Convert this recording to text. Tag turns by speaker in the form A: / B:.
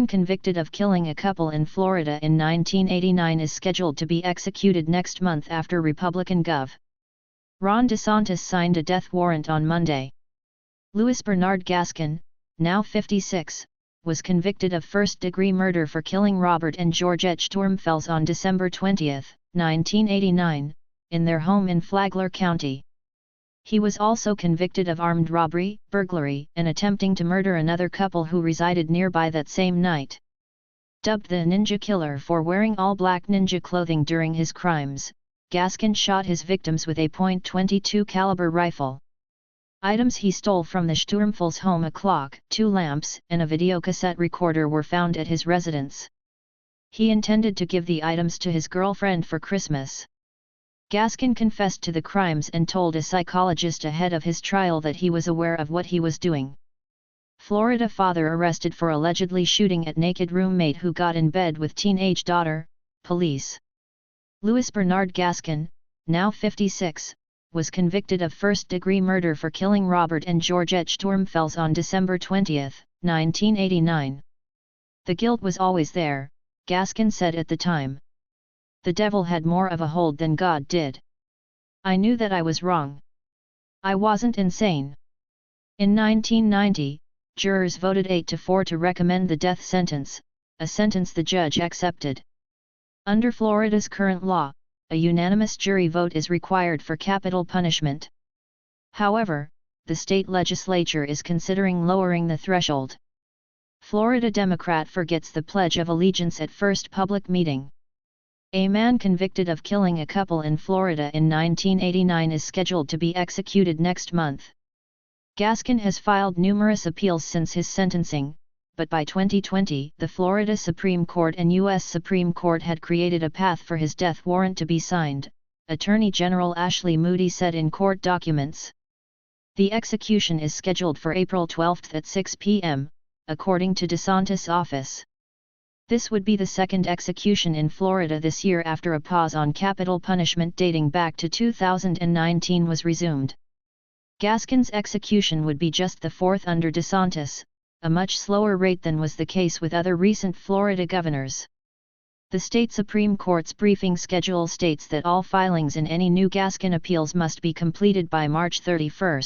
A: man convicted of killing a couple in Florida in 1989 is scheduled to be executed next month after Republican Gov. Ron DeSantis signed a death warrant on Monday. Louis Bernard Gaskin, now 56, was convicted of first-degree murder for killing Robert and Georgette Sturmfels on December 20, 1989, in their home in Flagler County. He was also convicted of armed robbery, burglary, and attempting to murder another couple who resided nearby that same night. Dubbed the Ninja Killer for wearing all-black ninja clothing during his crimes, Gaskin shot his victims with a .22 caliber rifle. Items he stole from the Sturmfels' home, a clock, 2 lamps, and a videocassette recorder, were found at his residence. He intended to give the items to his girlfriend for Christmas. Gaskin confessed to the crimes and told a psychologist ahead of his trial that he was aware of what he was doing. Florida father arrested for allegedly shooting at naked roommate who got in bed with teenage daughter, police. Louis Bernard Gaskin, now 56, was convicted of first-degree murder for killing Robert and Georgette Sturmfels on December 20, 1989. The guilt was always there, Gaskin said at the time. The devil had more of a hold than God did. I knew that I was wrong. I wasn't insane. In 1990, jurors voted 8-4 to recommend the death sentence, a sentence the judge accepted. Under Florida's current law, a unanimous jury vote is required for capital punishment. However, the state legislature is considering lowering the threshold. Florida Democrat forgets the Pledge of Allegiance at first public meeting. A man convicted of killing a couple in Florida in 1989 is scheduled to be executed next month. Gaskin has filed numerous appeals since his sentencing, but by 2020 the Florida Supreme Court and U.S. Supreme Court had created a path for his death warrant to be signed, Attorney General Ashley Moody said in court documents. The execution is scheduled for April 12 at 6 p.m., according to DeSantis' office. This would be the second execution in Florida this year after a pause on capital punishment dating back to 2019 was resumed. Gaskin's execution would be just the fourth under DeSantis, a much slower rate than was the case with other recent Florida governors. The state Supreme Court's briefing schedule states that all filings in any new Gaskin appeals must be completed by March 31.